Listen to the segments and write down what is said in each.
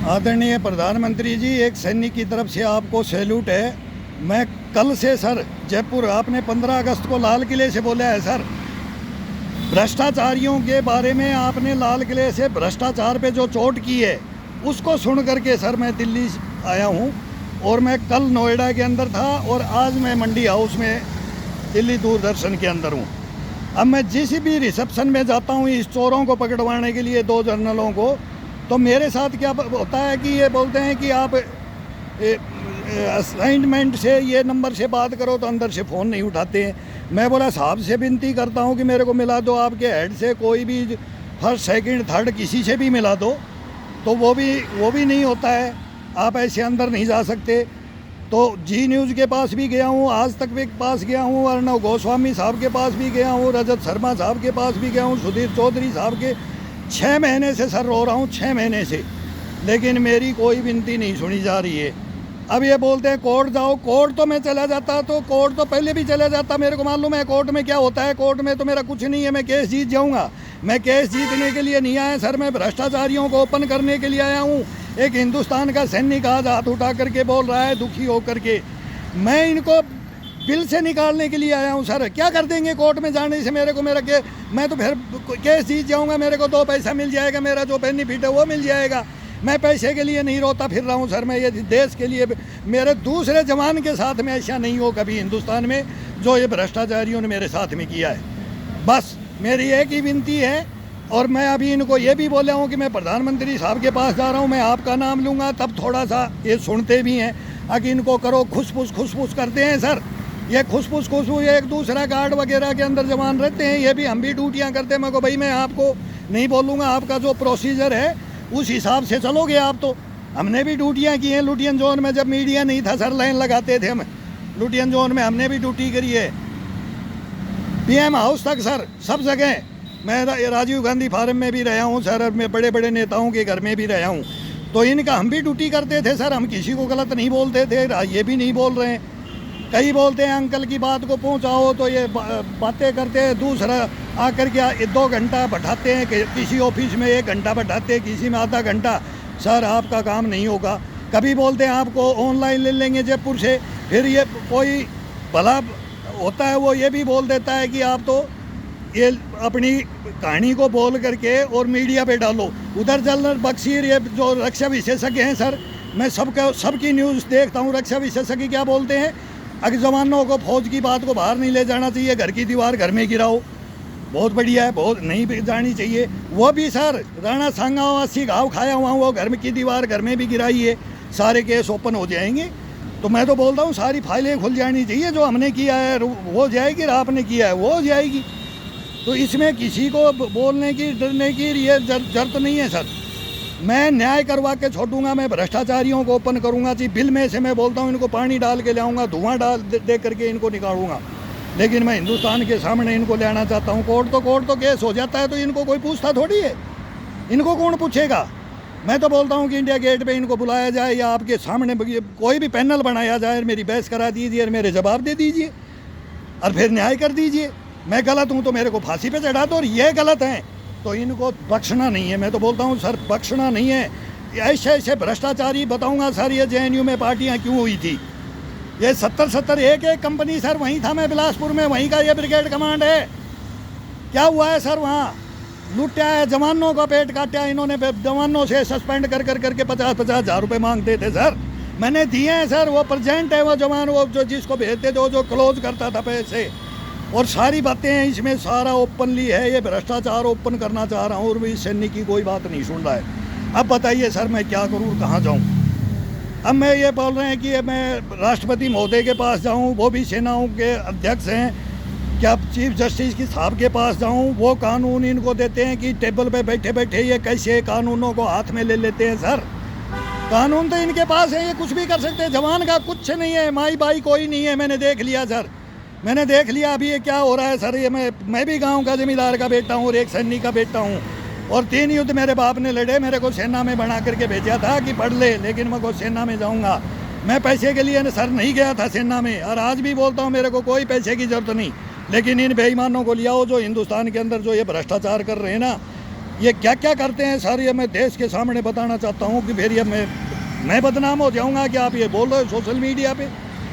आदरणीय प्रधानमंत्री जी, एक सैनिक की तरफ से आपको सैल्यूट है। मैं कल से सर जयपुर, आपने 15 अगस्त को लाल किले से बोला है सर, भ्रष्टाचारियों के बारे में आपने लाल किले से भ्रष्टाचार पे जो चोट की है उसको सुन करके सर मैं दिल्ली आया हूँ। और मैं कल नोएडा के अंदर था और आज मैं मंडी हाउस में दिल्ली दूरदर्शन के अंदर हूँ। अब मैं जिस भी रिसेप्शन में जाता हूँ इस चोरों को पकड़वाने के लिए, 2 जर्नलों को, तो मेरे साथ क्या होता है कि ये बोलते हैं कि आप असाइनमेंट से ये नंबर से बात करो, तो अंदर से फ़ोन नहीं उठाते हैं। मैं बोला साहब से विनती करता हूँ कि मेरे को मिला दो, आपके हेड से कोई भी फर्स्ट सेकंड थर्ड किसी से भी मिला दो, तो वो भी नहीं होता है। आप ऐसे अंदर नहीं जा सकते। तो जी न्यूज़ के पास भी गया हूँ, आज तक के पास गया हूँ, अर्णव गोस्वामी साहब के पास भी गया हूँ, रजत शर्मा साहब के पास भी गया हूँ, सुधीर चौधरी साहब के 6 महीने से सर रो रहा हूँ, 6 महीने से, लेकिन मेरी कोई विनती नहीं सुनी जा रही है। अब ये बोलते हैं कोर्ट जाओ। कोर्ट तो मैं चला जाता, तो कोर्ट तो पहले भी चला जाता, मेरे को मालूम है कोर्ट में क्या होता है। कोर्ट में तो मेरा कुछ नहीं है, मैं केस जीत जाऊँगा। मैं केस जीतने के लिए नहीं आया सर, मैं भ्रष्टाचारियों को ओपन करने के लिए आया हूँ। एक हिंदुस्तान का सैनिक आज हाथ उठा करके बोल रहा है दुखी होकर के, मैं इनको बिल से निकालने के लिए आया हूँ सर। क्या कर देंगे कोर्ट में जाने से मेरे को, मैं तो फिर केस जीत जाऊँगा, मेरे को 2 पैसा मिल जाएगा, मेरा जो बेनिफिट है वो मिल जाएगा। मैं पैसे के लिए नहीं रोता फिर रहा हूँ सर, मैं ये देश के लिए, मेरे दूसरे जवान के साथ में ऐसा नहीं हो कभी हिंदुस्तान में जो ये भ्रष्टाचारियों ने मेरे साथ में किया है। बस मेरी एक ही विनती है। और मैं अभी इनको ये भी बोला हूँ कि मैं प्रधानमंत्री साहब के पास जा रहा हूँ, मैं आपका नाम लूँगा, तब थोड़ा सा ये सुनते भी हैं। आगे इनको करो खुसफुस करते हैं सर, ये खुसफुस एक दूसरा गार्ड वगैरह के अंदर जवान रहते हैं, ये भी हम भी ड्यूटियाँ करते हैं। मैं को भाई मैं आपको नहीं बोलूँगा, आपका जो प्रोसीजर है उस हिसाब से चलोगे आप। तो हमने भी ड्यूटियाँ की हैं लुटियन जोन में, जब मीडिया नहीं था सर, लाइन लगाते थे हम लुटियन जोन में, हमने भी ड्यूटी करी है, PM हाउस तक सर, सब जगह। मैं राजीव गांधी फार्म में भी रहा हूँ सर, मैं बड़े बड़े नेताओं के घर में भी रहा हूँ। तो इनका हम भी ड्यूटी करते थे सर, हम किसी को गलत नहीं बोलते थे, ये भी नहीं बोल रहे हैं। कई बोलते हैं अंकल की बात को पहुँचाओ, तो ये बातें करते हैं। दूसरा आकर के 2 घंटा बैठाते हैं, किसी ऑफिस में 1 घंटा बैठाते हैं, किसी में आधा घंटा। सर आपका काम नहीं होगा। कभी बोलते हैं आपको ऑनलाइन ले लेंगे जयपुर से, फिर ये कोई भला होता है वो ये भी बोल देता है कि आप तो ये अपनी कहानी को बोल करके और मीडिया पे डालो। उधर जनरल बख्शीर, ये जो रक्षा विशेषज्ञ हैं सर, मैं सबकी न्यूज़ देखता हूँ। रक्षा विशेषज्ञ क्या बोलते हैं, अगर जवानों को फौज की बात को बाहर नहीं ले जाना चाहिए, घर की दीवार घर में गिराओ, बहुत बढ़िया है, बहुत नहीं जानी चाहिए। वो भी सर राणा सांगावासी घाव खाया हुआ, वो घर में की दीवार घर में भी गिराई है, सारे केस ओपन हो जाएंगे। तो मैं तो बोलता हूँ सारी फाइलें खुल जानी चाहिए, जो हमने किया है वो जाएगी, आपने किया है वो जाएगी। तो इसमें किसी को बोलने की डरने की ये जरूरत नहीं है सर। मैं न्याय करवा के छोड़ूंगा, मैं भ्रष्टाचारियों को ओपन करूंगा जी। बिल में से मैं बोलता हूं इनको पानी डाल के ले आऊँगा, धुआं डाल दे करके इनको निकालूंगा, लेकिन मैं हिंदुस्तान के सामने इनको ले आना चाहता हूं। कोर्ट तो केस हो जाता है, तो इनको कोई पूछता थोड़ी है, इनको कौन पूछेगा। मैं तो बोलता हूँ कि इंडिया गेट पर इनको बुलाया जाए, या आपके सामने कोई भी पैनल बनाया जाए, मेरी बहस करा दीजिए और मेरे जवाब दे दीजिए और फिर न्याय कर दीजिए। मैं गलत हूँ तो मेरे को फांसी पे चढ़ा दो, और ये गलत हैं तो इनको बख्शना नहीं है। मैं तो बोलता हूँ सर बख्शना नहीं है। ऐसे भ्रष्टाचारी बताऊँगा सर, ये JNU में पार्टियाँ क्यों हुई थी। ये 70 एक कंपनी सर, वहीं था मैं बिलासपुर में, वहीं का ये ब्रिगेड कमांड है। क्या हुआ है सर, वहाँ लुटा है, जवानों का पेट काटा है इन्होंने। जवानों से सस्पेंड कर करके 50-50 हज़ार रुपये मांगते थे सर, मैंने दिए हैं सर। वो प्रेजेंट है वो जवान, वो जो जिसको भेजते थे, जो क्लोज करता था पैसे, और सारी बातें हैं इसमें, सारा ओपनली है। ये भ्रष्टाचार ओपन करना चाह रहा हूँ और भी सैनिक की कोई बात नहीं सुन रहा है। अब बताइए सर मैं क्या करूँ, कहाँ जाऊँ। अब मैं ये बोल रहे हैं कि मैं राष्ट्रपति महोदय के पास जाऊँ, वो भी सेनाओं के अध्यक्ष हैं, क्या चीफ जस्टिस की साहब के पास जाऊँ। वो कानून इनको देते हैं कि टेबल पे बैठे बैठे ये कैसे कानूनों को हाथ में ले लेते हैं सर। कानून तो इनके पास है, ये कुछ भी कर सकते हैं। जवान का कुछ नहीं है, माई बाई कोई नहीं है। मैंने देख लिया सर, मैंने देख लिया अभी ये क्या हो रहा है सर। ये मैं भी गांव का जमींदार का बेटा हूँ और एक सैनिक का बेटा हूँ, और 3 युद्ध मेरे बाप ने लड़े। मेरे को सेना में बना करके भेजा था कि पढ़ ले, लेकिन मैं को सेना में जाऊँगा। मैं पैसे के लिए सर नहीं गया था सेना में, और आज भी बोलता हूँ मेरे को कोई पैसे की ज़रूरत नहीं। लेकिन इन बेईमानों को ले आओ जो हिंदुस्तान के अंदर जो ये भ्रष्टाचार कर रहे हैं ना, ये क्या क्या करते हैं सर, ये मैं देश के सामने बताना चाहता हूँ कि फिर ये मैं बदनाम हो जाऊँगा कि आप ये बोल रहे हो सोशल मीडिया पे,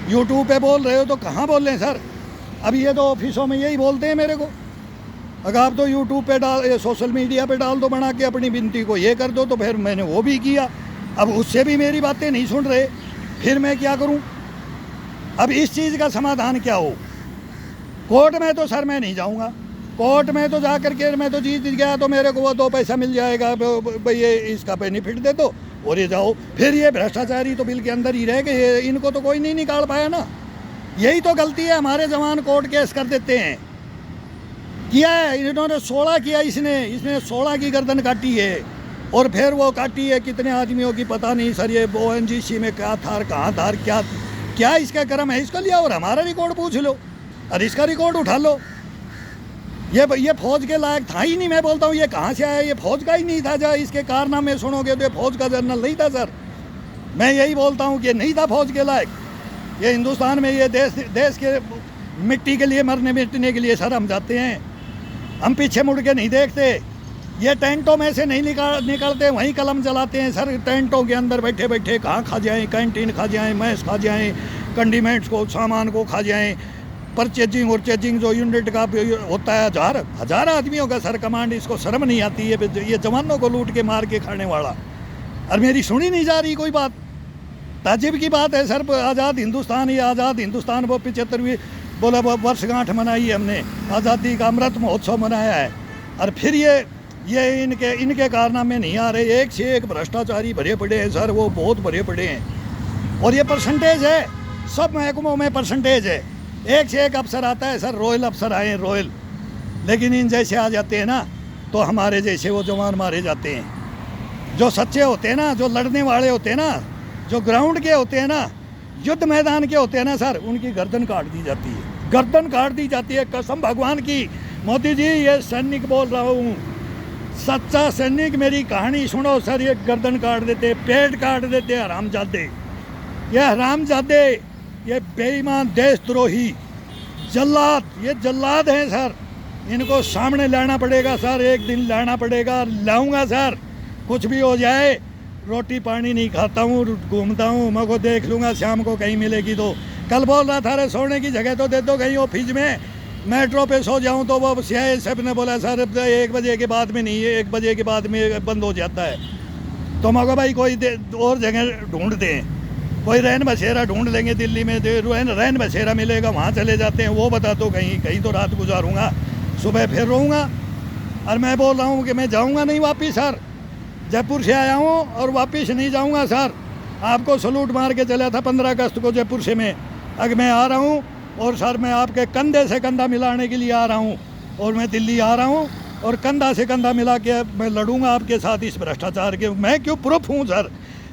यूट्यूब पे बोल रहे हो, तो कहाँ बोल रहे हैं सर? अब ये तो ऑफिसों में यही बोलते हैं मेरे को, अगर आप तो यूट्यूब पे डाल, सोशल मीडिया पे डाल दो बना के अपनी विनती को, ये कर दो, तो फिर मैंने वो भी किया। अब उससे भी मेरी बातें नहीं सुन रहे, फिर मैं क्या करूं? अब इस चीज़ का समाधान क्या हो? कोर्ट में तो सर मैं नहीं जाऊंगा, कोर्ट में तो जा कर के मैं तो जीत गया तो मेरे को वो 2 पैसा मिल जाएगा, भाई ये इसका बेनिफिट दे दो और ये जाओ। फिर ये भ्रष्टाचारी तो बिल के अंदर ही रह गए, इनको तो कोई नहीं निकाल पाया ना। यही तो गलती है, हमारे जवान कोर्ट केस कर देते हैं। किया है इन्होंने 16 किया, इसने 16 की गर्दन काटी है, और फिर वो काटी है कितने आदमियों की पता नहीं सर। ये ONGC में क्या था, कहाँ था, क्या इसका कर्म है, इसको लिया और हमारा रिकॉर्ड पूछ लो और इसका रिकॉर्ड उठा लो। ये फौज के लायक था ही नहीं, मैं बोलता हूँ ये कहाँ से आया, ये फौज का ही नहीं था। जहाँ इसके कारनामे सुनोगे तो ये फौज का जनरल नहीं था सर। मैं यही बोलता हूँ कि नहीं था फौज के लायक। ये हिंदुस्तान में ये देश के मिट्टी के लिए मरने मिटने के लिए सर हम जाते हैं, हम पीछे मुड़ के नहीं देखते। ये टेंटों में से नहीं निकलते, वहीं कलम चलाते हैं सर। टेंटों के अंदर बैठे बैठे कहाँ खा जाएँ, कैंटीन खा जाएँ, मैस खा जाएँ, कंडीमेंट्स को, सामान को खा जाएँ। परचेजिंग और चेजिंग जो यूनिट का होता है, हजार आदमियों का सर कमांड, इसको शर्म नहीं आती है? ये जवानों को लूट के मार के खाने वाला, और मेरी सुनी नहीं जा रही कोई बात। ताजिब की बात है सर, आज़ाद हिंदुस्तान, ये आज़ाद हिंदुस्तान वो 75वीं बोला वर्षगांठ मनाई है हमने, आज़ादी का अमृत महोत्सव मनाया है, और फिर ये इनके कारनामे नहीं आ रहे। एक से एक भ्रष्टाचारी भरे पड़े हैं सर, वो बहुत भरे पड़े हैं। और ये परसेंटेज है, सब महकमों में परसेंटेज है, एक से एक अफसर आता है सर, रॉयल अफसर आए रॉयल, लेकिन इन जैसे आ जाते हैं ना तो हमारे जैसे वो जवान मारे जाते हैं। जो सच्चे होते हैं ना, जो लड़ने वाले होते हैं ना, जो ग्राउंड के होते हैं ना, युद्ध मैदान के होते हैं ना सर, उनकी गर्दन काट दी जाती है, गर्दन काट दी जाती है। कसम भगवान की, मोदी जी ये सैनिक बोल रहा हूँ, सच्चा सैनिक, मेरी कहानी सुनो सर। ये गर्दन काट देते, पेट काट देते हरामजादे, ये हरामजादे, ये बेईमान देशद्रोही जल्लाद, ये जल्लाद हैं सर। इनको सामने लाना पड़ेगा सर, एक दिन लाना पड़ेगा, लाऊंगा सर। कुछ भी हो जाए, रोटी पानी नहीं खाता हूँ, घूमता हूँ, मैं को देख लूँगा शाम को कहीं मिलेगी तो। कल बोल रहा था अरे सोने की जगह तो दे दो कहीं ऑफिस में, मेट्रो पे सो जाऊँ, तो वो CISF ने बोला सर 1 बजे के बाद में नहीं है, 1 बजे के बाद में बंद हो जाता है। तो मैं को भाई कोई और जगह ढूंढ दें, कोई रैन बसेरा ढूंढ लेंगे दिल्ली में, रैन बसेरा मिलेगा, वहाँ चले जाते हैं। वो बता दो कहीं तो रात गुजारूँगा, सुबह फिर रहूँगा। और मैं बोल रहा हूँ कि मैं जाऊँगा नहीं वापिस सर, जयपुर से आया हूँ और वापिस नहीं जाऊँगा सर। आपको सलूट मार के चला था 15 अगस्त को जयपुर से मैं, अगर मैं आ रहा हूँ, और सर मैं आपके कंधे से कंधा मिलाने के लिए आ रहा हूँ, और मैं दिल्ली आ रहा हूँ, और कंधा से कंधा मिला के मैं लड़ूंगा आपके साथ इस भ्रष्टाचार के। मैं क्यों प्रूफ हूँ सर?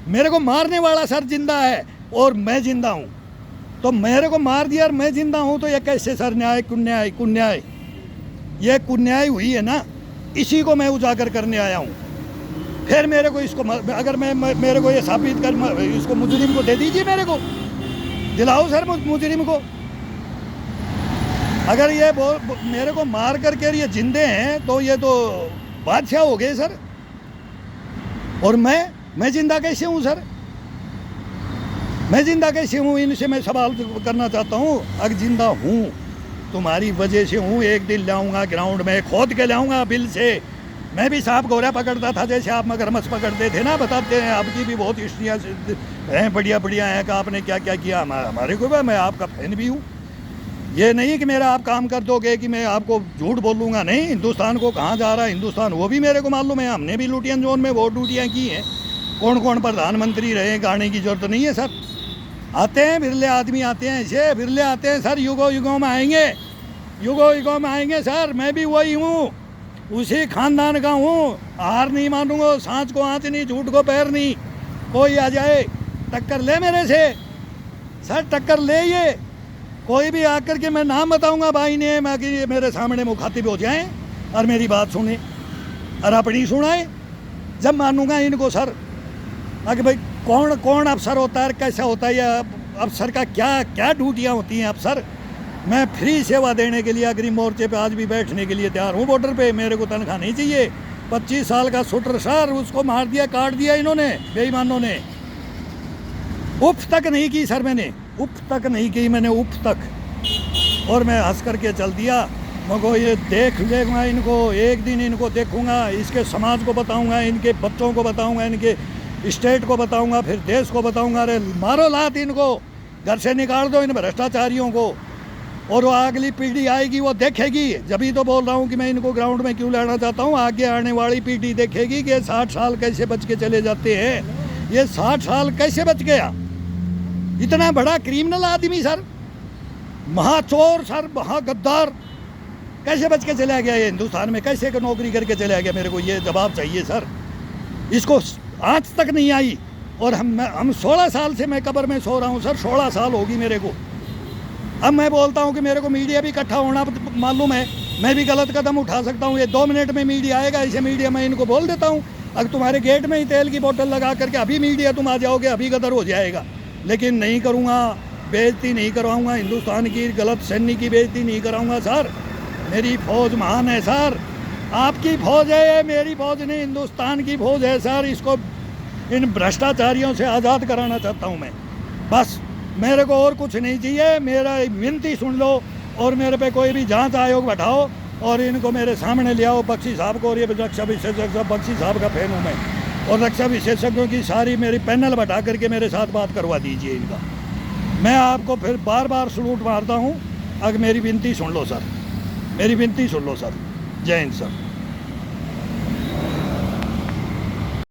मेरे को मारने वाला सर जिंदा है और मैं जिंदा हूँ, तो मेरे को मार दिया और मैं जिंदा हूँ, तो ये कैसे सर न्याय? कुन्याय ये कुन्याय हुई है ना, इसी को मैं उजागर करने आया हूँ। फिर मेरे को इसको, अगर मेरे को ये साबित कर, इसको मुजरिम को दे दीजिए, मेरे को दिलाओ सर मुजरिम को। अगर ये मेरे को मार करके ये जिंदे हैं तो ये तो बादशाह हो गए सर, और मैं जिंदा कैसे हूँ सर? मैं जिंदा कैसे हूँ? इनसे मैं सवाल करना चाहता हूँ। अगर जिंदा हूँ तुम्हारी वजह से हूँ, एक दिन लाऊंगा ग्राउंड में, खोद के लाऊंगा बिल से। मैं भी सांप गोरा पकड़ता था जैसे आप मगरमच्छ पकड़ते थे ना, बताते हैं आपकी भी बहुत हिस्ट्रियाँ हैं, बढ़िया हैं कि आपने क्या क्या किया हमारे को। मैं आपका फैन भी हूँ, ये नहीं कि मेरा आप काम कर दोगे कि मैं आपको झूठ बोलूँगा, नहीं। हिंदुस्तान को कहाँ जा रहा है हिंदुस्तान, वो भी मेरे को मालूम है। हमने भी लुटियन जोन में बहुत ड्यूटियाँ की हैं, कौन कौन प्रधानमंत्री रहे, गाने की जरूरत नहीं है सर। आते हैं बिरले आदमी, आते हैं ऐसे बिरले आते हैं सर, युगों में आएंगे, युगों में आएंगे सर। मैं भी वही हूँ, उसी खानदान का हूँ, हार नहीं मानूंगा, सांच को आँच नहीं, झूठ को पैर नहीं। कोई आ जाए टक्कर ले मेरे से सर, टक्कर ले, ये कोई भी आकर के, मैं नाम बताऊंगा भाई ने, मैं कि मेरे सामने मुखातिब हो जाएं और मेरी बात सुने और अपनी सुनाए, जब मानूंगा इनको सर। आगे भाई कौन अफसर होता है, कैसा होता है, या अफसर का क्या ड्यूटियाँ होती हैं अफसर। मैं फ्री सेवा देने के लिए अग्रिम मोर्चे पे आज भी बैठने के लिए तैयार हूँ बॉर्डर पे, मेरे को तनख्वाह नहीं चाहिए, 25 साल का शूटर सर, उसको मार दिया, काट दिया इन्होंने, बेईमानों ने। उफ तक नहीं की सर, मैंने उफ तक नहीं की, मैंने उफ तक। और मैं हंस करके चल दिया। मगर ये देख लेगा इनको, एक दिन इनको देखूंगा, इसके समाज को बताऊंगा, इनके बच्चों को बताऊंगा, इनके स्टेट को बताऊंगा, फिर देश को बताऊंगा। अरे मारो लात इनको, घर से निकाल दो इन भ्रष्टाचारियों को, और वो अगली पीढ़ी आएगी वो देखेगी। जब ही तो बोल रहा हूँ कि मैं इनको ग्राउंड में क्यों लाना चाहता हूँ, आगे आने वाली पीढ़ी देखेगी कि 60 साल कैसे बच के चले जाते हैं। ये 60 साल कैसे बच गया, इतना बड़ा क्रिमिनल आदमी सर, महाचोर सर, महागद्दार, कैसे बच के चला गया ये हिंदुस्तान में, कैसे नौकरी करके चला गया? मेरे को ये जवाब चाहिए सर। इसको आँच तक नहीं आई। और हम 16 साल से मैं कब्र में सो रहा हूँ सर, 16 साल होगी मेरे को। अब मैं बोलता हूँ कि मेरे को मीडिया भी इकट्ठा होना मालूम है, मैं भी गलत कदम उठा सकता हूँ। ये 2 मिनट में मीडिया आएगा, इसे मीडिया मैं इनको बोल देता हूँ, अगर तुम्हारे गेट में ही तेल की बोतल लगा करके अभी मीडिया तुम आ जाओगे, अभी गदर हो जाएगा। लेकिन नहीं करूँगा, बेइज्जती नहीं करवाऊँगा, हिंदुस्तान की गलत सैनिक की बेइज्जती नहीं कराऊँगा सर। मेरी फौज महान है सर, आपकी फौज है, मेरी फौज नहीं, हिंदुस्तान की फौज है सर। इसको इन भ्रष्टाचारियों से आज़ाद कराना चाहता हूँ मैं, बस। मेरे को और कुछ नहीं चाहिए। मेरा विनती सुन लो और मेरे पे कोई भी जांच आयोग बैठाओ और इनको मेरे सामने ले आओ, बख्शी साहब को। और ये रक्षा विशेषज्ञ बख्शी साहब का फैन हूँ मैं, और रक्षा विशेषज्ञों की सारी मेरी पैनल बैठा करके मेरे साथ बात करवा दीजिए इनका। मैं आपको फिर बार बार सलूट मारता हूँ, अगर मेरी विनती सुन लो सर, मेरी विनती सुन लो सर। जय हिंद सर।